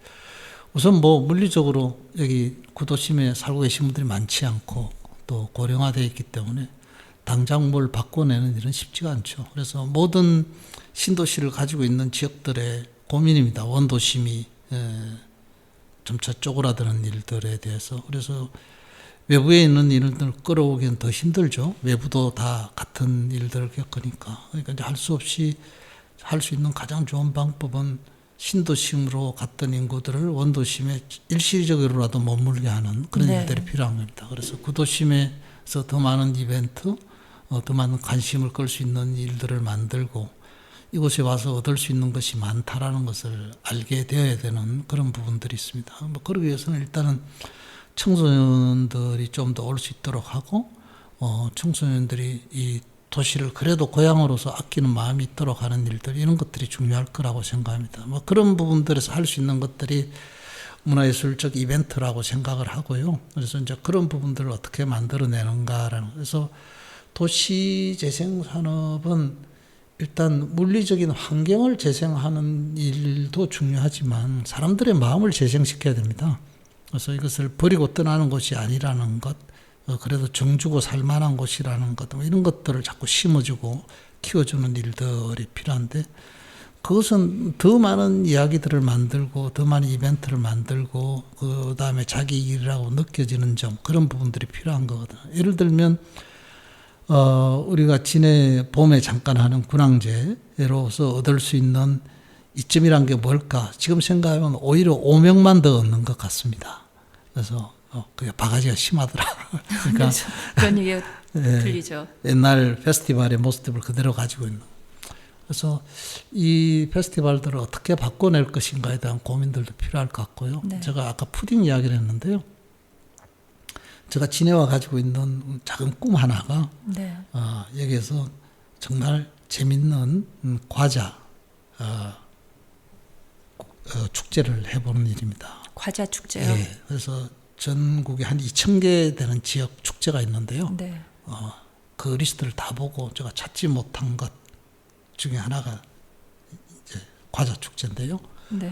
우선 뭐 물리적으로 여기 구도심에 살고 계신 분들이 많지 않고 또 고령화되어 있기 때문에 당장 뭘 바꿔내는 일은 쉽지가 않죠. 그래서 모든 신도시를 가지고 있는 지역들의 고민입니다. 원도심이 점차 쪼그라드는 일들에 대해서. 그래서 외부에 있는 일들을 끌어오기엔 더 힘들죠. 외부도 다 같은 일들을 겪으니까. 그러니까 이제 할 수 없이 할 수 있는 가장 좋은 방법은 신도심으로 갔던 인구들을 원도심에 일시적으로라도 머물게 하는 그런 네. 일들이 필요한 겁니다. 그래서 구도심에서 더 많은 이벤트, 더 많은 관심을 끌 수 있는 일들을 만들고 이곳에 와서 얻을 수 있는 것이 많다라는 것을 알게 되어야 되는 그런 부분들이 있습니다. 뭐 그러기 위해서는 일단은 청소년들이 좀 더 올 수 있도록 하고 청소년들이 이 도시를 그래도 고향으로서 아끼는 마음이 있도록 하는 일들 이런 것들이 중요할 거라고 생각합니다. 뭐 그런 부분들에서 할 수 있는 것들이 문화예술적 이벤트라고 생각을 하고요. 그래서 이제 그런 부분들을 어떻게 만들어내는가라는 그래서 도시재생 산업은 일단 물리적인 환경을 재생하는 일도 중요하지만 사람들의 마음을 재생시켜야 됩니다. 그래서 이것을 버리고 떠나는 것이 아니라는 것, 그래도 정주고 살만한 곳이라는 것, 뭐 이런 것들을 자꾸 심어주고 키워주는 일들이 필요한데, 그것은 더 많은 이야기들을 만들고 더 많은 이벤트를 만들고 그 다음에 자기 일이라고 느껴지는 점, 그런 부분들이 필요한 거거든요. 예를 들면 우리가 지내 봄에 잠깐 하는 군항제로서 얻을 수 있는 이점이란 게 뭘까? 지금 생각하면 오히려 오명만 더 얻는 것 같습니다. 그래서 그게 바가지가 심하더라. 그러니까 그런 얘기가 예, 들리죠. 옛날 페스티벌의 모습을 그대로 가지고 있는. 그래서 이 페스티벌들을 어떻게 바꿔낼 것인가에 대한 고민들도 필요할 것 같고요. 네. 제가 아까 푸딩 이야기를 했는데요. 제가 지내와 가지고 있는 작은 꿈 하나가 네. 여기에서 정말 재밌는 과자 축제를 해보는 일입니다. 과자 축제요. 예, 그래서 전국에 한 2,000개 되는 지역 축제가 있는데요. 네. 그 리스트를 다 보고 제가 찾지 못한 것 중에 하나가 이제 과자 축제인데요. 네.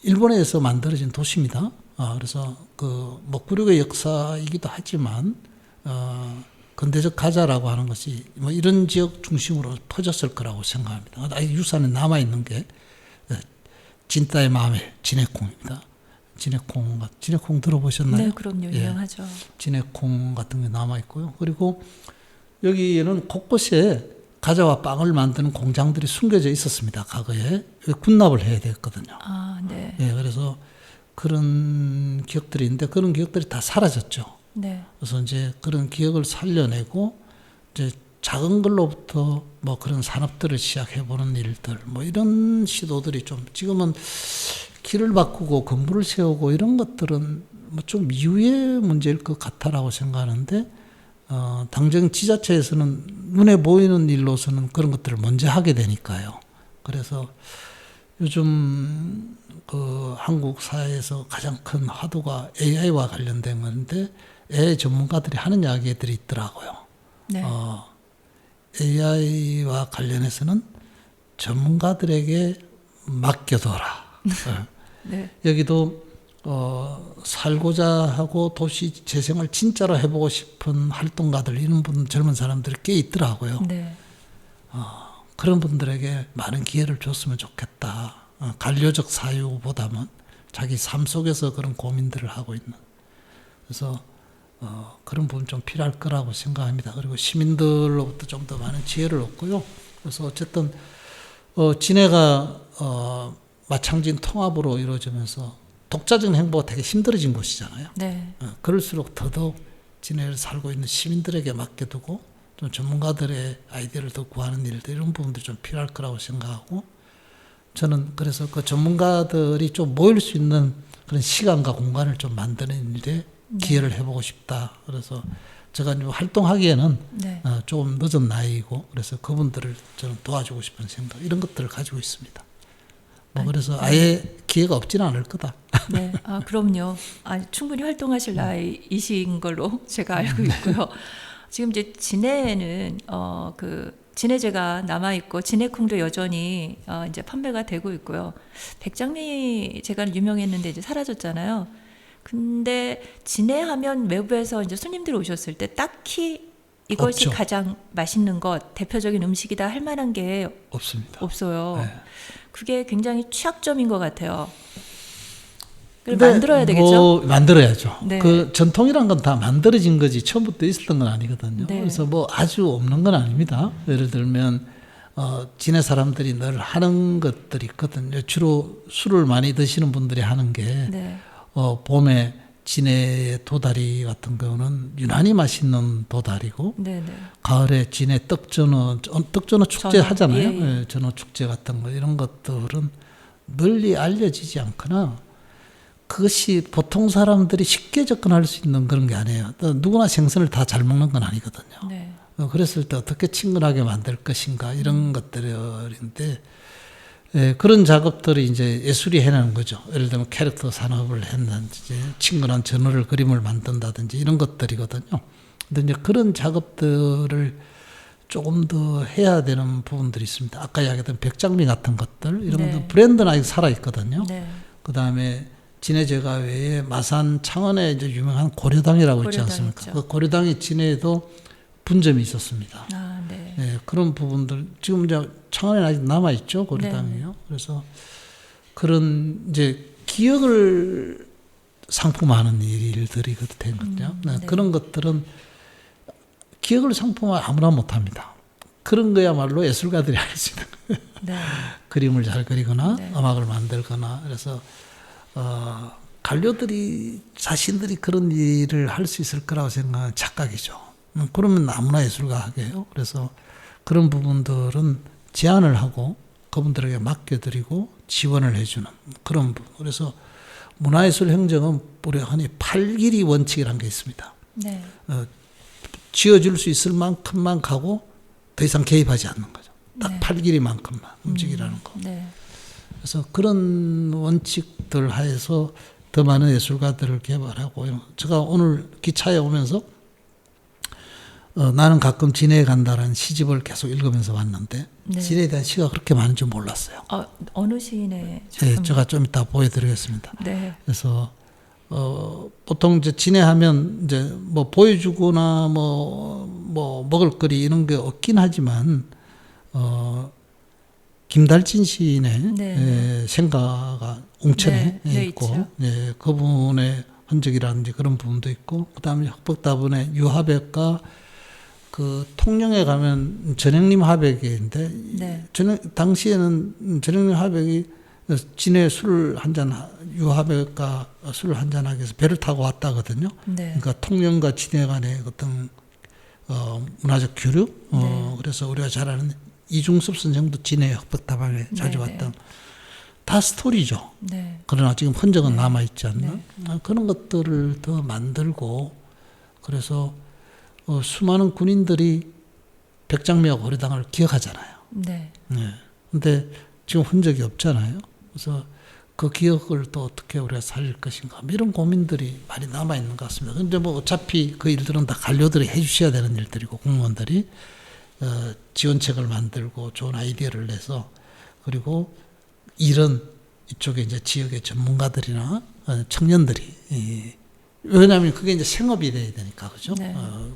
일본에서 만들어진 도시입니다. 그래서 그 먹구력의 역사이기도 하지만 근대적 가자라고 하는 것이 뭐 이런 지역 중심으로 퍼졌을 거라고 생각합니다. 아직 유산에 남아 있는 게 진따의 마멜 진해콩입니다. 진해콩 들어보셨나요? 네, 그럼요. 예. 유명하죠. 진해콩 같은 게 남아 있고요. 그리고 여기에는 곳곳에 과자와 빵을 만드는 공장들이 숨겨져 있었습니다. 과거에 군납을 해야 됐거든요. 네. 예, 그래서 그런 기억들이 있는데 그런 기억들이 다 사라졌죠. 네. 그래서 이제 그런 기억을 살려내고 이제 작은 걸로부터 뭐 그런 산업들을 시작해보는 일들, 뭐 이런 시도들이 좀 지금은 길을 바꾸고 건물을 세우고 이런 것들은 뭐 좀 이후의 문제일 것 같다라고 생각하는데 당장 지자체에서는 눈에 보이는 일로서는 그런 것들을 먼저 하게 되니까요. 그래서 요즘 그 한국 사회에서 가장 큰 화두가 AI와 관련된 건데 AI 전문가들이 하는 이야기들이 있더라고요. 네. AI와 관련해서는 전문가들에게 맡겨둬라. 네. 여기도 살고자 하고 도시 재생을 진짜로 해보고 싶은 활동가들, 이런 분, 젊은 사람들이 꽤 있더라고요. 네. 그런 분들에게 많은 기회를 줬으면 좋겠다. 관료적 사유보다는 자기 삶 속에서 그런 고민들을 하고 있는. 그래서 그런 부분 좀 필요할 거라고 생각합니다. 그리고 시민들로부터 좀 더 많은 지혜를 얻고요. 그래서 어쨌든 진해가 마창진 통합으로 이루어지면서 독자적인 행보가 되게 힘들어진 곳이잖아요. 네. 그럴수록 더더욱 진해를 살고 있는 시민들에게 맡겨두고 좀 전문가들의 아이디어를 더 구하는 일들, 이런 부분들이 좀 필요할 거라고 생각하고, 저는 그래서 그 전문가들이 좀 모일 수 있는 그런 시간과 공간을 좀 만드는 일에 기회를 해보고 싶다. 그래서 제가 이제 활동하기에는 네. 조금 늦은 나이이고, 그래서 그분들을 저는 도와주고 싶은 생각, 이런 것들을 가지고 있습니다. 그래서 아예 기회가 없지는 않을 거다. 네. 그럼요. 충분히 활동하실 나이이신 걸로 제가 알고 있고요. 지금 이제 진해에는 그 진해제가 남아 있고 진해콩도 여전히 이제 판매가 되고 있고요. 백장미 제가 유명했는데 이제 사라졌잖아요. 근데 진해하면 외부에서 이제 손님들이 오셨을 때 딱히 이것이 없죠. 가장 맛있는 것, 대표적인 음식이다 할 만한 게 없습니다. 없어요. 네. 그게 굉장히 취약점인 것 같아요. 그걸 근데 만들어야 되겠죠? 만들어야죠. 네. 그 전통이란 건 다 만들어진 거지 처음부터 있었던 건 아니거든요. 네. 그래서 뭐 아주 없는 건 아닙니다. 예를 들면 진해 사람들이 늘 하는 것들이 있거든요. 주로 술을 많이 드시는 분들이 하는 게 네. 봄에 진해의 도다리 같은 경우는 유난히 맛있는 도다리고, 네, 네. 가을에 진해 떡전어 축제 전어, 하잖아요. 예, 예. 예, 전어 축제 같은 거, 이런 것들은 널리 알려지지 않거나 그것이 보통 사람들이 쉽게 접근할 수 있는 그런 게 아니에요. 또 누구나 생선을 다 잘 먹는 건 아니거든요. 네. 그랬을 때 어떻게 친근하게 만들 것인가, 이런 것들인데, 그런 작업들이 이제 예술이 해내는 거죠. 예를 들면 캐릭터 산업을 했는지, 친근한 전어를 그림을 만든다든지 이런 것들이거든요. 근데 이제 그런 작업들을 조금 더 해야 되는 부분들이 있습니다. 아까 이야기했던 백장미 같은 것들 이런 네. 것들 브랜드는 아직 살아 있거든요. 네. 그 다음에 진해 제가 외에 마산 창원에 이제 유명한 고려당이라고 있지 고려당 않습니까? 있죠. 그 고려당이 진해에도 분점이 있었습니다. 아, 네. 네, 그런 부분들 지금 이제 창원에 아직 남아 있죠 고려당이요. 그래서 그런 이제 기억을 상품화하는 일들이 되거든요. 네, 네. 그런 것들은 기억을 상품화 아무나 못합니다. 그런 거야말로 예술가들이 할 수 있는 네. 그림을 잘 그리거나 네. 음악을 만들거나 그래서 관료들이 자신들이 그런 일을 할 수 있을 거라고 생각하는 착각이죠. 그러면 아무나 예술가 하게요. 그래서 그런 부분들은 제안을 하고 그분들에게 맡겨드리고 지원을 해주는 그런 부분. 그래서 문화예술 행정은 우리 흔히 팔길이 원칙이라는 게 있습니다. 네. 지어줄 수 있을 만큼만 가고 더 이상 개입하지 않는 거죠. 딱 네. 팔길이만큼만 움직이라는 거. 네. 그래서 그런 원칙들 하에서 더 많은 예술가들을 개발하고 제가 오늘 기차에 오면서 나는 가끔 진해에 간다라는 시집을 계속 읽으면서 왔는데 네. 진해에 대한 시가 그렇게 많은 줄 몰랐어요. 어느 시인의 네, 작품? 제가 좀 이따 보여드리겠습니다. 네. 그래서 보통 이제 진해하면 이제 뭐 보여주거나 뭐 먹을거리 이런 게 없긴 하지만 김달진 시인의 네. 생가가 웅천에 네, 네, 있고 있죠. 그분의 흔적이라든지 그런 부분도 있고 그다음에 흑백다분의 유하백과 그 통영에 가면 전영림 하백인데 네. 당시에는 전영림 하백이 진해 술을 한잔 유하백과 술을 한잔하기 위해서 배를 타고 왔다거든요. 네. 그러니까 통영과 진해 간의 어떤 문화적 교류. 네. 그래서 우리가 잘 아는 이중섭 선생도 진해 흑백다방에 자주 네, 왔던 다 스토리죠. 네. 그러나 지금 흔적은 네. 남아 있지 않나? 네. 그런 것들을 더 만들고 그래서 수많은 군인들이 백장미와 고려당을 기억하잖아요. 네. 네. 근데 지금 흔적이 없잖아요. 그래서 그 기억을 또 어떻게 우리가 살릴 것인가 이런 고민들이 많이 남아 있는 것 같습니다. 근데 뭐 어차피 그 일들은 다 관료들이 해주셔야 되는 일들이고 공무원들이 지원책을 만들고 좋은 아이디어를 내서 그리고 이런 이쪽에 이제 지역의 전문가들이나 청년들이 왜냐하면 그게 이제 생업이 돼야 되니까 그죠? 네.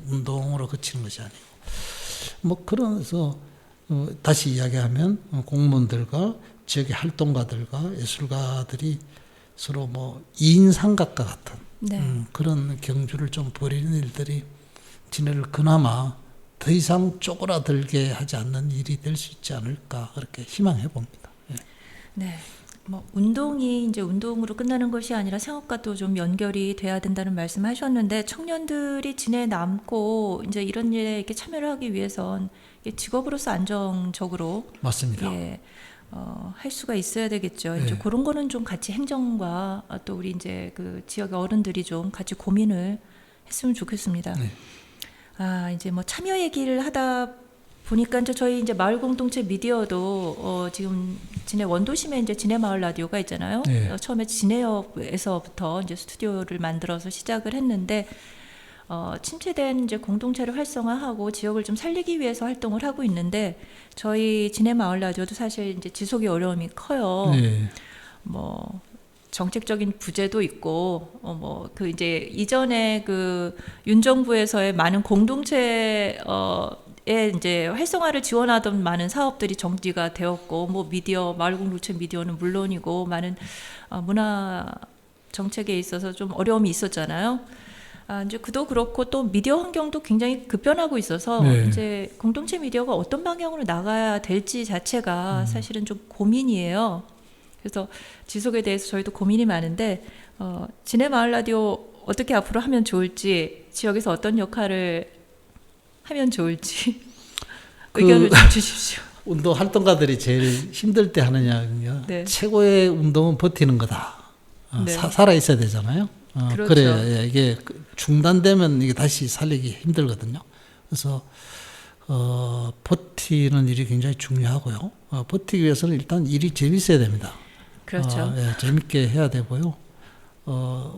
운동으로 그치는 것이 아니고 뭐 그래서 다시 이야기하면 공무원들과 지역의 활동가들과 예술가들이 서로 뭐 이인삼각과 같은 네. 그런 경주를 좀 벌이는 일들이 진해를 그나마 더 이상 쪼그라들게 하지 않는 일이 될 수 있지 않을까 그렇게 희망해 봅니다. 예. 네. 뭐 운동이 이제 운동으로 끝나는 것이 아니라 생업과도 좀 연결이 돼야 된다는 말씀하셨는데 청년들이 진해에 남고 이제 이런 일에 이렇게 참여를 하기 위해선 직업으로서 안정적으로 맞습니다. 예, 할 수가 있어야 되겠죠. 네. 이제 그런 거는 좀 같이 행정과 또 우리 이제 그 지역의 어른들이 좀 같이 고민을 했으면 좋겠습니다. 네. 이제 뭐 참여 얘기를 하다 보니까 이제 저희 이제 마을 공동체 미디어도 지금 진해 원도심에 이제 진해 마을 라디오가 있잖아요. 네. 처음에 진해역에서부터 이제 스튜디오를 만들어서 시작을 했는데 침체된 이제 공동체를 활성화하고 지역을 좀 살리기 위해서 활동을 하고 있는데 저희 진해 마을 라디오도 사실 이제 지속이 어려움이 커요. 네. 뭐 정책적인 부재도 있고 뭐 그 이제 이전에 그 윤 정부에서의 많은 공동체에 이제 활성화를 지원하던 많은 사업들이 정지가 되었고 뭐 미디어 마을 공동체 미디어는 물론이고 많은 문화 정책에 있어서 좀 어려움이 있었잖아요. 이제 그도 그렇고 또 미디어 환경도 굉장히 급변하고 있어서 네. 이제 공동체 미디어가 어떤 방향으로 나가야 될지 자체가 사실은 좀 고민이에요. 그래서 지속에 대해서 저희도 고민이 많은데 진해 마을 라디오 어떻게 앞으로 하면 좋을지 지역에서 어떤 역할을 하면 좋을지 의견을 좀 주십시오. 운동 활동가들이 제일 힘들 때 하느냐면요. 네. 최고의 운동은 버티는 거다. 네. 살아 있어야 되잖아요. 그렇죠. 그래야 이게 중단되면 이게 다시 살리기 힘들거든요. 그래서 버티는 일이 굉장히 중요하고요. 버티기 위해서는 일단 일이 재밌어야 됩니다. 그렇죠. 재밌게 해야 되고요.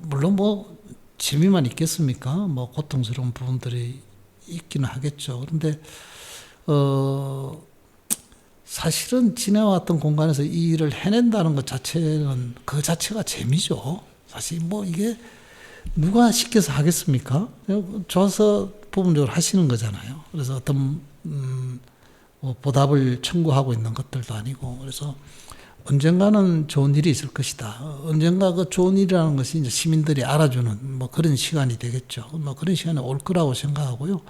물론 뭐 재미만 있겠습니까? 뭐 고통스러운 부분들이 있기는 하겠죠. 그런데 사실은 지내왔던 공간에서 이 일을 해낸다는 것 자체는 그 자체가 재미죠. 사실 뭐 이게 누가 시켜서 하겠습니까? 좋아서 부분적으로 하시는 거잖아요. 그래서 어떤 뭐 보답을 청구하고 있는 것들도 아니고, 그래서 언젠가는 좋은 일이 있을 것이다. 언젠가 그 좋은 일이라는 것이 이제 시민들이 알아주는 뭐 그런 시간이 되겠죠. 뭐 그런 시간이 올 거라고 생각하고요.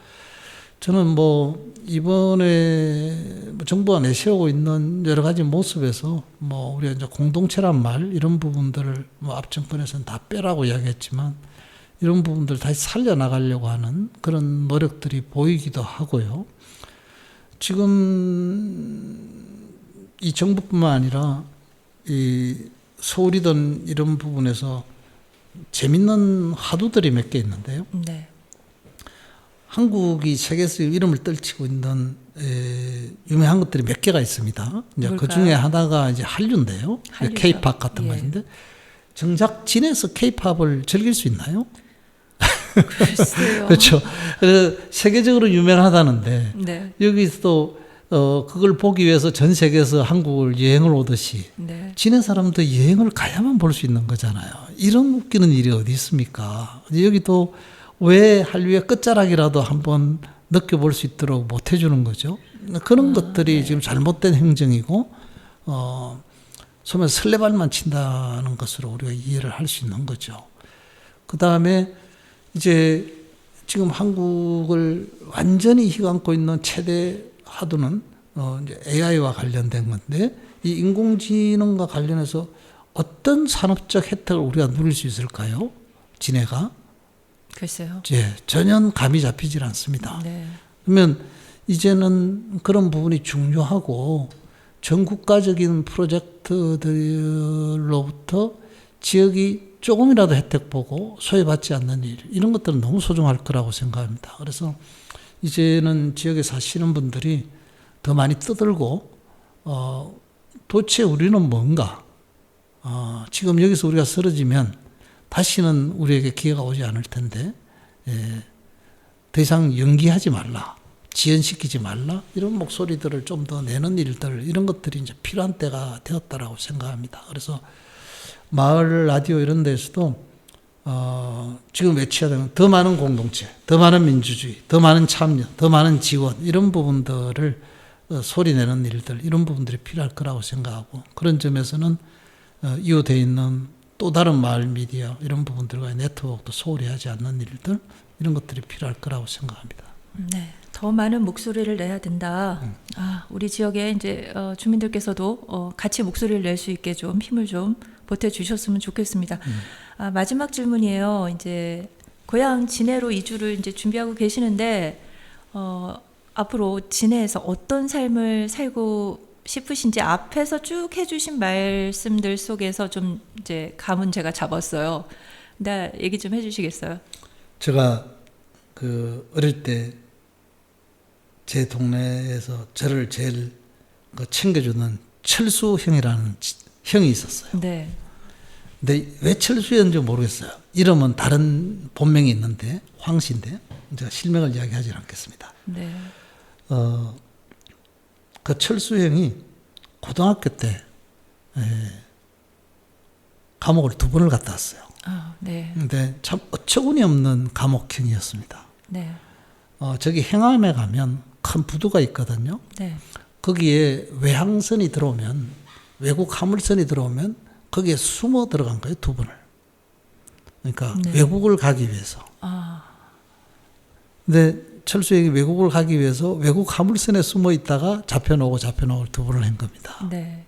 저는 뭐 이번에 정부가 내세우고 있는 여러 가지 모습에서 뭐 우리가 이제 공동체란 말 이런 부분들을 뭐 앞 정권에서는 다 빼라고 이야기했지만 이런 부분들 다시 살려나가려고 하는 그런 노력들이 보이기도 하고요. 지금 이 정부뿐만 아니라 이 서울이든 이런 부분에서 재밌는 화두들이 몇 개 있는데요. 네. 한국이 세계에서 이름을 떨치고 있는 유명한 것들이 몇 개가 있습니다. 이제 그 중에 하나가 이제 한류인데요. K-팝 같은 것인데 정작 진에서 K-팝을 즐길 수 있나요? 글쎄요. 그렇죠. 그래서 세계적으로 유명하다는데 네. 여기서 그걸 보기 위해서 전 세계에서 한국을 여행을 오듯이 네. 진해 사람도 여행을 가야만 볼 수 있는 거잖아요. 이런 웃기는 일이 어디 있습니까? 여기도 왜 한류의 끝자락이라도 한번 느껴볼 수 있도록 못 해주는 거죠. 그런 것들이 네. 지금 잘못된 행정이고 소면 설레발만 친다는 것으로 우리가 이해를 할 수 있는 거죠. 그 다음에 이제 지금 한국을 완전히 휘감고 있는 최대 화두는 이제 AI와 관련된 건데, 이 인공지능과 관련해서 어떤 산업적 혜택을 우리가 누릴 수 있을까요? 진해가? 글쎄요. 전혀 감이 잡히질 않습니다. 네. 그러면 이제는 그런 부분이 중요하고 전 국가적인 프로젝트들로부터 지역이 조금이라도 혜택 보고 소외받지 않는 일, 이런 것들은 너무 소중할 거라고 생각합니다. 그래서 이제는 지역에 사시는 분들이 더 많이 떠들고 도대체 우리는 뭔가, 지금 여기서 우리가 쓰러지면 다시는 우리에게 기회가 오지 않을 텐데 더 이상 연기하지 말라, 지연시키지 말라, 이런 목소리들을 좀 더 내는 일들, 이런 것들이 이제 필요한 때가 되었다라고 생각합니다. 그래서 마을 라디오 이런 데서도 지금 외쳐야 되는 더 많은 공동체, 더 많은 민주주의, 더 많은 참여, 더 많은 지원, 이런 부분들을 소리내는 일들, 이런 부분들이 필요할 거라고 생각하고, 그런 점에서는 이웃에 있는 또 다른 마을 미디어 이런 부분들과의 네트워크도 소홀히 하지 않는 일들, 이런 것들이 필요할 거라고 생각합니다. 네, 더 많은 목소리를 내야 된다. 우리 지역에 이제 주민들께서도 같이 목소리를 낼 수 있게 좀 힘을 좀 보태 주셨으면 좋겠습니다. 마지막 질문이에요. 이제 고향 진해로 이주를 이제 준비하고 계시는데 앞으로 진해에서 어떤 삶을 살고 싶으신지 앞에서 쭉 해주신 말씀들 속에서 좀 이제 감은 제가 잡았어요. 근데 얘기 좀 해주시겠어요? 제가 어릴 때 제 동네에서 저를 제일 챙겨주는 철수 형이라는 형이 있었어요. 네. 근데 왜 철수였는지 모르겠어요. 이름은 다른 본명이 있는데 황씨인데 제가 실명을 이야기하지 않겠습니다. 네. 그 철수 형이 고등학교 때 감옥을 2번을 갔다 왔어요. 네. 근데 참 어처구니 없는 감옥형이었습니다. 네. 저기 행암에 가면 큰 부두가 있거든요. 네. 거기에 외항선이 들어오면, 외국 화물선이 들어오면 거기에 숨어 들어간 거예요, 2번을. 그러니까 네. 외국을 가기 위해서. 근데 철수형이 외국을 가기 위해서 외국 화물선에 숨어 있다가 잡혀놓고 2번을 한 겁니다. 네.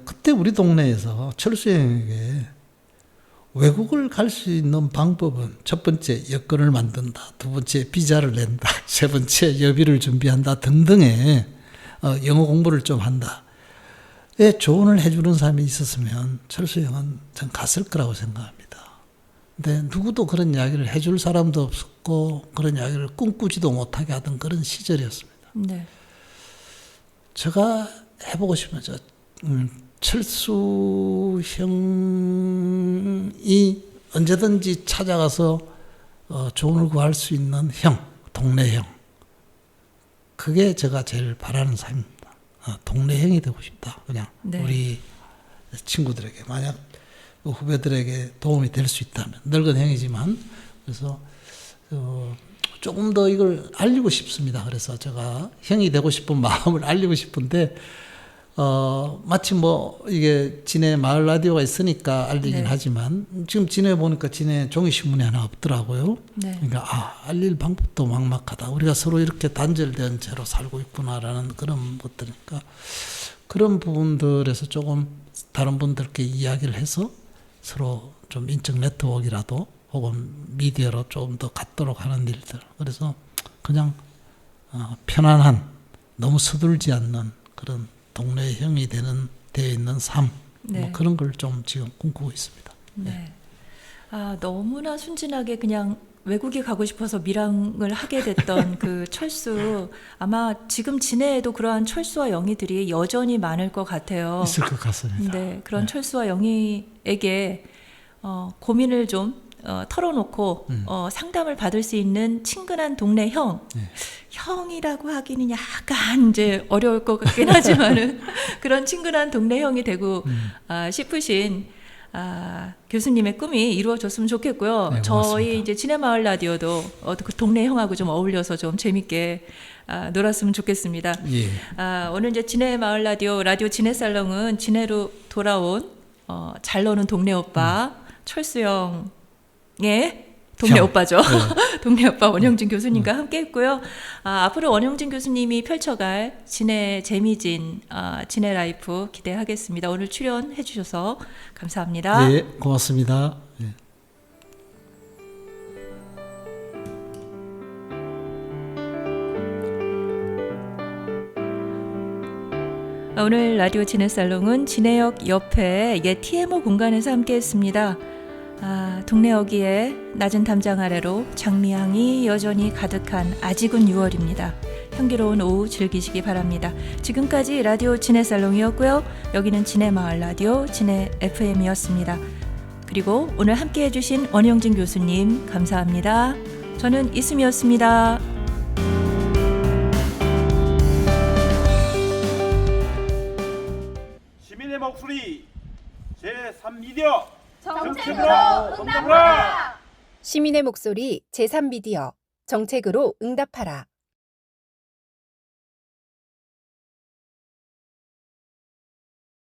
그때 우리 동네에서 철수형에게 외국을 갈 수 있는 방법은 첫 번째 여권을 만든다, 두 번째 비자를 낸다, 세 번째 여비를 준비한다 등등의 영어 공부를 좀 한다. 조언을 해주는 사람이 있었으면 철수형은 전 갔을 거라고 생각합니다. 근데 누구도 그런 이야기를 해줄 사람도 없었고 그런 이야기를 꿈꾸지도 못하게 하던 그런 시절이었습니다. 네. 제가 해보고 싶은 철수 형이 언제든지 찾아가서 조언을 구할 수 있는 형, 동네 형, 그게 제가 제일 바라는 삶입니다. 동네 형이 되고 싶다. 그냥 네. 우리 친구들에게 만약 후배들에게 도움이 될 수 있다면 늙은 형이지만 그래서 조금 더 이걸 알리고 싶습니다. 그래서 제가 형이 되고 싶은 마음을 알리고 싶은데 마치 뭐 이게 진해 마을 라디오가 있으니까 알리긴 네. 하지만 지금 진해 보니까 진해 종이신문이 하나 없더라고요. 네. 그러니까 알릴 방법도 막막하다. 우리가 서로 이렇게 단절된 채로 살고 있구나라는 그런 것들이니까 그런 부분들에서 조금 다른 분들께 이야기를 해서 서로 좀 인적 네트워크라도 혹은 미디어로 좀 더 갖도록 하는 일들. 그래서 그냥 편안한 너무 서둘지 않는 그런 동네 형이 되어 있는 삶. 네. 뭐 그런 걸 좀 지금 꿈꾸고 있습니다. 네. 너무나 순진하게 그냥 외국에 가고 싶어서 밀항을 하게 됐던 그 철수, 아마 지금 진해에도 그러한 철수와 영희들이 여전히 많을 것 같아요. 있을 것 같습니다. 네, 그런 철수와 영희에게 고민을 좀 털어놓고 상담을 받을 수 있는 친근한 동네 형. 네. 형이라고 하기는 약간 이제 어려울 것 같긴 하지만은 그런 친근한 동네 형이 되고 싶으신 교수님의 꿈이 이루어졌으면 좋겠고요. 네, 저희 고맙습니다. 이제 진해마을 라디오도 그 동네 형하고 좀 어울려서 좀 재밌게 놀았으면 좋겠습니다. 예. 오늘 이제 진해마을 라디오 진해살롱은 진해로 돌아온 잘 노는 동네 오빠 철수영의 동네 형. 오빠죠. 네. 동네 오빠 원영진 교수님과 함께 했고요. 앞으로 원영진 교수님이 펼쳐갈 진해 재미진 진해 라이프 기대하겠습니다. 오늘 출연해 주셔서 감사합니다. 예, 고맙습니다. 예. 오늘 라디오 진해살롱은 진해역 옆에 옛 TMO 공간에서 함께 했습니다. 동네 어귀에 낮은 담장 아래로 장미향이 여전히 가득한 아직은 6월입니다. 향기로운 오후 즐기시기 바랍니다. 지금까지 라디오 진해살롱이었고요. 여기는 진해마을 라디오 진해 FM이었습니다. 그리고 오늘 함께 해주신 원영진 교수님 감사합니다. 저는 이수미였습니다. 시민의 목소리 제3미디어 정책으로 응답하라. 시민의 목소리 제3미디어 정책으로 응답하라.